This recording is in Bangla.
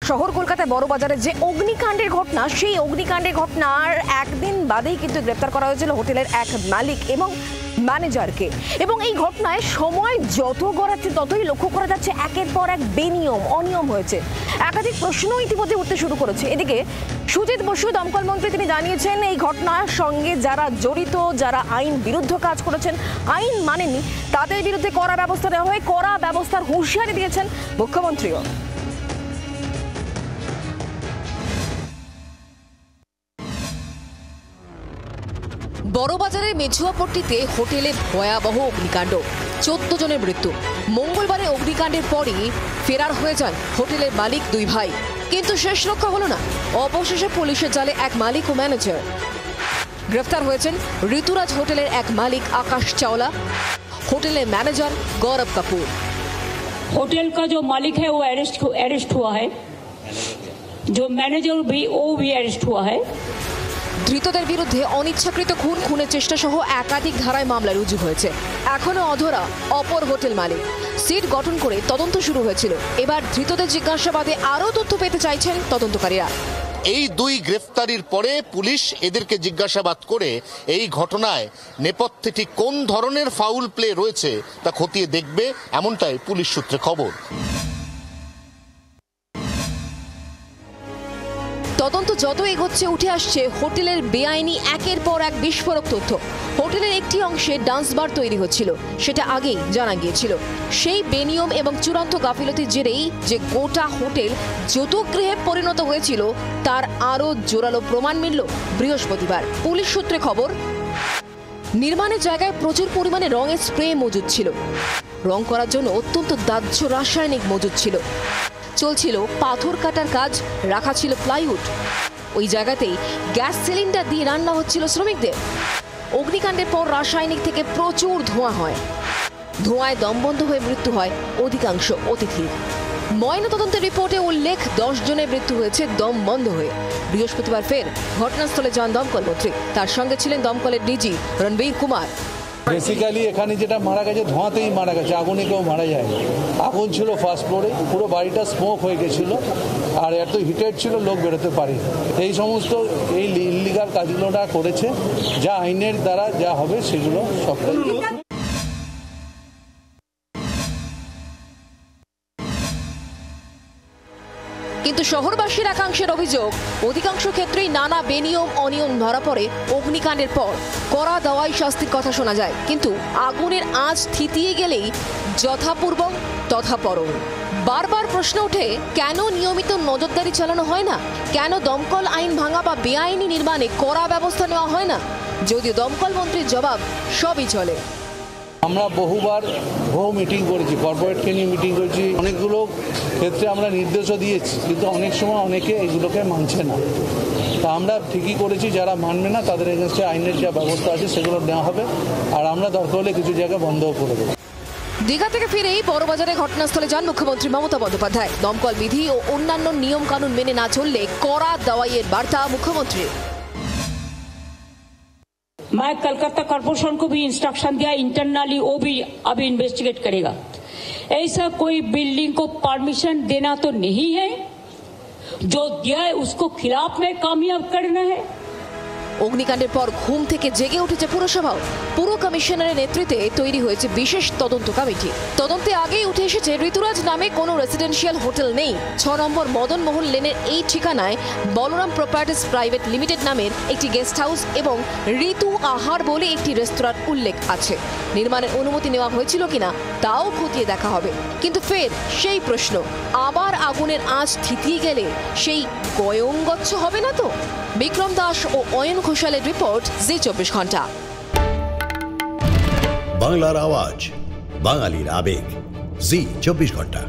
শহর কলকাতায় বড়বাজারে যে অগ্নিকাণ্ডের ঘটনা, সেই অগ্নিকাণ্ডের ঘটনার একদিন বাদেই কিন্তু গ্রেপ্তার করা হয়েছিল হোটেলের এক মালিক এবং ম্যানেজারকে। এবং এই ঘটনায় সময় যত গড়াচ্ছে ততই লক্ষ্য করা যাচ্ছে একের পর এক বেনিয়ম অনিয়ম হয়েছে। একাধিক প্রশ্ন ইতিমধ্যে উঠতে শুরু করেছে। এদিকে সুজিত বসু দমকল মন্ত্রী তিনি জানিয়েছেন এই ঘটনার সঙ্গে যারা জড়িত, যারা আইন বিরুদ্ধ কাজ করেছেন, আইন মানেননি, তাদের বিরুদ্ধে কড়া ব্যবস্থা নেওয়া হয়। কড়া ব্যবস্থার হুঁশিয়ারি দিয়েছেন মুখ্যমন্ত্রীও। বড়বাজারের মেঝুয়াপট্টিতে হোটেলে ভয়াবহ অগ্নিকাণ্ড, 14 জনের মৃত্যু। মঙ্গলবারে অগ্নিকাণ্ডের পরই ফেরার হয়ে যান হোটেলের মালিক দুই ভাই, কিন্তু শেষ রক্ষা হলো না। অবশেষে পুলিশের জালে এক মালিক ও ম্যানেজার। গ্রেফতার হয়েছেন ঋতুরাজ হোটেলের এক मालिक आकाश चावला, होटल मैनेजर गौरव कपूर। होटल का जो मालिक है वो अरेस्ट हुआ है, जो मैनेजर भी वो भी अरेस्ट हुआ है। ধৃতদের বিরুদ্ধে অনিচ্ছাকৃত খুন, খুনের চেষ্টা সহ একাধিক ধারায় মামলা রুজু হয়েছে। এখনো অধরা অপর হোটেল মালিক। সিট গঠন করে তদন্ত শুরু হয়েছিল। এবার ধৃতদের জিজ্ঞাসাবাদে আরও তথ্য পেতে চাইছেন তদন্তকারীরা। এই দুই গ্রেফতারির পরে পুলিশ এদেরকে জিজ্ঞাসাবাদ করে এই ঘটনায় নেপথ্যে ঠিক কোন ধরনের ফাউল প্লে রয়েছে তা খতিয়ে দেখবে, এমনটাই পুলিশ সূত্রে খবর। তদন্ত যত এগোচ্ছে উঠে আসছে হোটেলের বেআইনি একের পর এক বিস্ফোরক তথ্য। হোটেলের একটি অংশে ডান্স বার তৈরি হচ্ছিল, সেটা আগেই জানা গিয়েছিল। সেই বেনিয়ম এবং চূড়ান্ত গাফিলতির জেরেই যে গোটা হোটেল যৌতুকগৃহে পরিণত হয়েছিল তার আরও জোরালো প্রমাণ মিলল বৃহস্পতিবার। পুলিশ সূত্রে খবর, নির্মাণের জায়গায় প্রচুর পরিমাণে রঙের স্প্রে মজুদ ছিল। রং করার জন্য অত্যন্ত দাহ্য রাসায়নিক মজুদ ছিল। চলছিল পাথর কাটার কাজ, রাখা ছিল প্লাইউড। ওই জায়গাতেই গ্যাস সিলিন্ডার দিয়ে রান্না হচ্ছিল শ্রমিকদের। অগ্নিকাণ্ডের পর রাসায়নিক থেকে প্রচুর ধোঁয়া হয়। ধোঁয়ায় দমবন্ধ হয়ে মৃত্যু হয় অধিকাংশ অতিথির। ময়নাতদন্তের রিপোর্টে উল্লেখ 10 জনের মৃত্যু হয়েছে দম বন্ধ হয়ে। বৃহস্পতিবার ফের ঘটনাস্থলে যান দমকল মন্ত্রী। তার সঙ্গে ছিলেন দমকলের ডিজি রণবীর কুমার। বেসিক্যালি এখানে যেটা মারা গেছে ধোঁয়াতেই মারা গেছে, আগুনে কেউ মারা যায়। আগুন ছিল ফার্স্ট ফ্লোরে, পুরো বাড়িটা স্মোক হয়ে গেছিল, আর এত হিটেড ছিল লোক বেরোতে পারে। এই সমস্ত এই ইলিগাল কাজগুলো করেছে, যা আইনের দ্বারা যা হবে সেগুলো সবটাই। কিন্তু শহরবাসীর একাংশের অভিযোগ, অধিকাংশ ক্ষেত্রেই নানা বেনিয়ম অনিয়ম ধরা পড়ে অগ্নিকাণ্ডের পর। কড়া দাওয়াই শাস্তির কথা শোনা যায়, কিন্তু আগুনের আঁচ থিতিয়ে গেলেই যথাপূর্বক তথাপরম। বারবার প্রশ্ন ওঠে, কেন নিয়মিত নজরদারি চালানো হয় না? কেন দমকল আইন ভাঙা বা বেআইনি নির্মাণে কড়া ব্যবস্থা নেওয়া হয় না? যদিও দমকল মন্ত্রীর জবাব, সবই চলে। আমরা বহু মিটিং করেছি, কর্পোরেটকে নিয়ে মিটিং করেছি, অনেকগুলো ক্ষেত্রে আমরা নির্দেশও দিয়েছি, কিন্তু অনেক সময় অনেকে এগুলোকে মানছে না। তা আমরা ঠিকই করেছি, যারা মানবে না তাদের এগেনস্টে আইনের যা ব্যবস্থা আছে সেগুলো নেওয়া হবে, আর আমরা দরকার হলে কিছু জায়গায় বন্ধও করে দেবো। দীঘা থেকে ফিরেই বড়বাজারে ঘটনাস্থলে যান মুখ্যমন্ত্রী মমতা বন্দ্যোপাধ্যায়। দমকল বিধি ও অন্যান্য নিয়ম কানুন মেনে না চললে কড়া দাওয়াইয়ের বার্তা মুখ্যমন্ত্রী। मैं कलकत्ता कॉर्पोरेशन को भी इंस्ट्रक्शन दिया, इंटरनली वो भी अभी इन्वेस्टिगेट करेगा। ऐसा कोई बिल्डिंग को परमिशन देना तो नहीं है, जो दिया है उसको खिलाफ में कामयाब करना है। অগ্নিকাণ্ডের পর ঘুম থেকে জেগে উঠেছে পুরসভাও। পুর কমিশনারের নেতৃত্বে তৈরি হয়েছে বিশেষ তদন্ত কমিটি। তদন্তে আগেই উঠে এসেছে ঋতুরাজ নামে কোনো রেসিডেন্সিয়াল হোটেল নেই। 6 নম্বর মদনমোহন লেনের এই ঠিকানায় বলরাম প্রপার্টিজ প্রাইভেট লিমিটেড নামের একটি গেস্ট হাউস এবং ঋতু আহার বলে একটি রেস্তোরাঁর উল্লেখ আছে। নির্মাণের অনুমতি নেওয়া হয়েছিল কিনা তাও খতিয়ে দেখা হবে। কিন্তু ফের সেই প্রশ্ন, আবার আগুনের আঁচ থিতিয়ে গেলে সেই গয়ঙ্গচ্ছ হবে না তো? বিক্রম দাস ও অয়ন ঘোষালের রিপোর্ট, জি 24 ঘন্টা। বাংলার আওয়াজ, বাঙালির আবেগ, জি 24 ঘন্টা।